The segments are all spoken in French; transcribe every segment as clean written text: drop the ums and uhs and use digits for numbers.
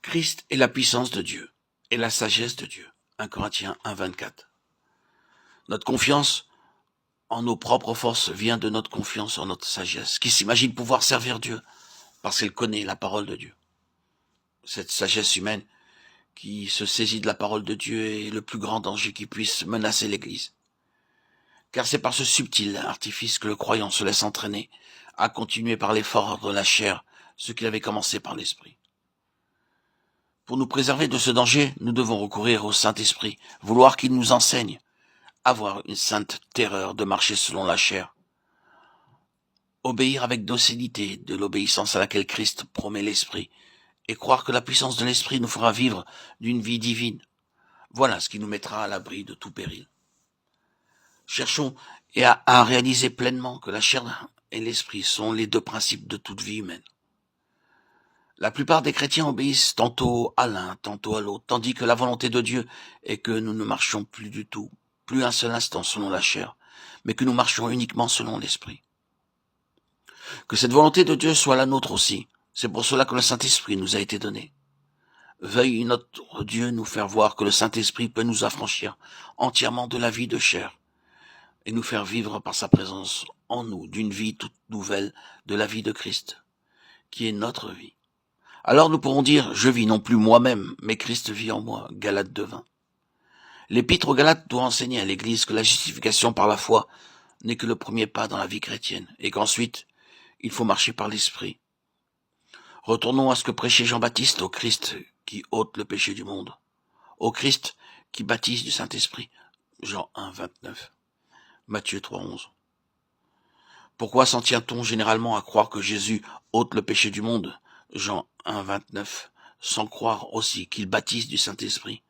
Christ est la puissance de Dieu et la sagesse de Dieu. 1 Corinthiens 1, 24. Notre confiance en nos propres forces vient de notre confiance en notre sagesse, qui s'imagine pouvoir servir Dieu parce qu'elle connaît la parole de Dieu. Cette sagesse humaine qui se saisit de la parole de Dieu est le plus grand danger qui puisse menacer l'Église. Car c'est par ce subtil artifice que le croyant se laisse entraîner à continuer par l'effort de la chair ce qu'il avait commencé par l'esprit. Pour nous préserver de ce danger, nous devons recourir au Saint-Esprit, vouloir qu'il nous enseigne, avoir une sainte terreur de marcher selon la chair, obéir avec docilité de l'obéissance à laquelle Christ promet l'Esprit, et croire que la puissance de l'Esprit nous fera vivre d'une vie divine. Voilà ce qui nous mettra à l'abri de tout péril. Cherchons à réaliser pleinement que la chair et l'Esprit sont les deux principes de toute vie humaine. La plupart des chrétiens obéissent tantôt à l'un, tantôt à l'autre, tandis que la volonté de Dieu est que nous ne marchions plus du tout, plus un seul instant selon la chair, mais que nous marchions uniquement selon l'Esprit. Que cette volonté de Dieu soit la nôtre aussi. C'est pour cela que le Saint-Esprit nous a été donné. Veuille notre Dieu nous faire voir que le Saint-Esprit peut nous affranchir entièrement de la vie de chair et nous faire vivre par sa présence en nous d'une vie toute nouvelle de la vie de Christ, qui est notre vie. Alors nous pourrons dire, je vis non plus moi-même, mais Christ vit en moi. Galates 2:20. L'Épître aux Galates doit enseigner à l'Église que la justification par la foi n'est que le premier pas dans la vie chrétienne, et qu'ensuite, il faut marcher par l'Esprit. Retournons à ce que prêchait Jean-Baptiste, au Christ qui ôte le péché du monde, au Christ qui baptise du Saint-Esprit. Jean 1:29. Matthieu 3:11. Pourquoi s'en tient-on généralement à croire que Jésus ôte le péché du monde? Jean 1:29, sans croire aussi qu'il baptise du Saint-Esprit.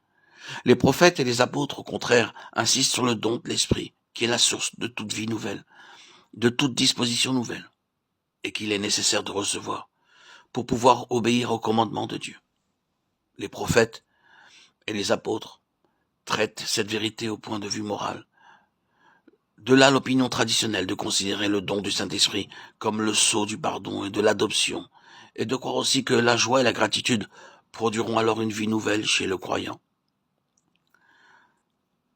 Les prophètes et les apôtres, au contraire, insistent sur le don de l'Esprit, qui est la source de toute vie nouvelle, de toute disposition nouvelle, et qu'il est nécessaire de recevoir pour pouvoir obéir au commandement de Dieu. Les prophètes et les apôtres traitent cette vérité au point de vue moral. De là l'opinion traditionnelle de considérer le don du Saint-Esprit comme le sceau du pardon et de l'adoption, et de croire aussi que la joie et la gratitude produiront alors une vie nouvelle chez le croyant.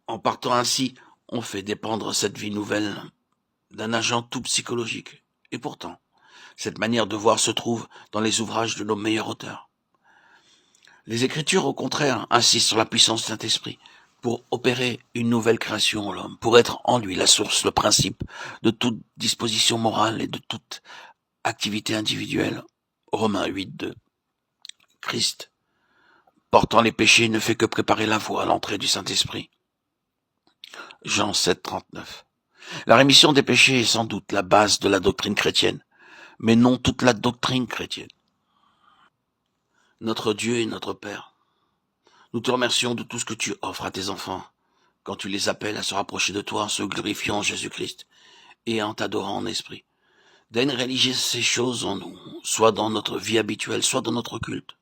En partant ainsi, on fait dépendre cette vie nouvelle d'un agent tout psychologique. Et pourtant, cette manière de voir se trouve dans les ouvrages de nos meilleurs auteurs. Les Écritures, au contraire, insistent sur la puissance du Saint-Esprit pour opérer une nouvelle création en l'homme, pour être en lui la source, le principe de toute disposition morale et de toute activité individuelle. Romains 8:2. Christ, portant les péchés, ne fait que préparer la voie à l'entrée du Saint-Esprit. Jean 7:39. La rémission des péchés est sans doute la base de la doctrine chrétienne, mais non toute la doctrine chrétienne. Notre Dieu et notre Père, nous te remercions de tout ce que tu offres à tes enfants, quand tu les appelles à se rapprocher de toi en se glorifiant en Jésus-Christ et en t'adorant en esprit. Daigne réaliser ces choses en nous, soit dans notre vie habituelle, soit dans notre culte.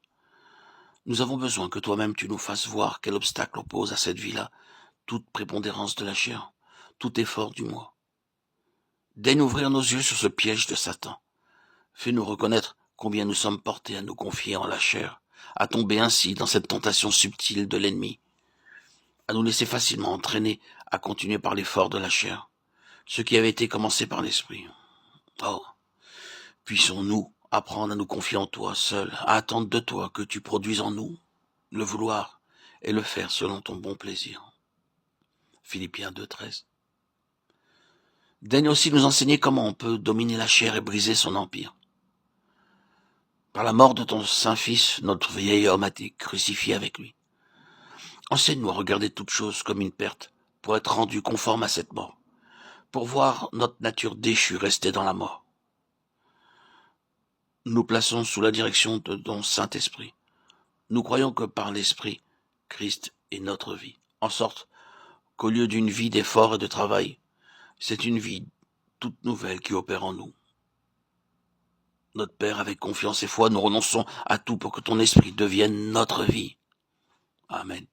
Nous avons besoin que toi-même tu nous fasses voir quel obstacle oppose à cette vie-là, toute prépondérance de la chair, tout effort du moi. Daigne ouvrir nos yeux sur ce piège de Satan. Fais-nous reconnaître combien nous sommes portés à nous confier en la chair, à tomber ainsi dans cette tentation subtile de l'ennemi, à nous laisser facilement entraîner à continuer par l'effort de la chair, ce qui avait été commencé par l'esprit. Oh, puissons-nous apprendre à nous confier en toi seul, à attendre de toi que tu produises en nous le vouloir et le faire selon ton bon plaisir. Philippiens 2:13. Daigne aussi nous enseigner comment on peut dominer la chair et briser son empire. Par la mort de ton Saint-Fils, notre vieil homme a été crucifié avec lui. Enseigne-nous à regarder toute chose comme une perte pour être rendu conforme à cette mort, pour voir notre nature déchue rester dans la mort. Nous plaçons sous la direction de ton Saint-Esprit. Nous croyons que par l'Esprit, Christ est notre vie, en sorte qu'au lieu d'une vie d'effort et de travail, c'est une vie toute nouvelle qui opère en nous. Notre Père, avec confiance et foi, nous renonçons à tout pour que ton Esprit devienne notre vie. Amen.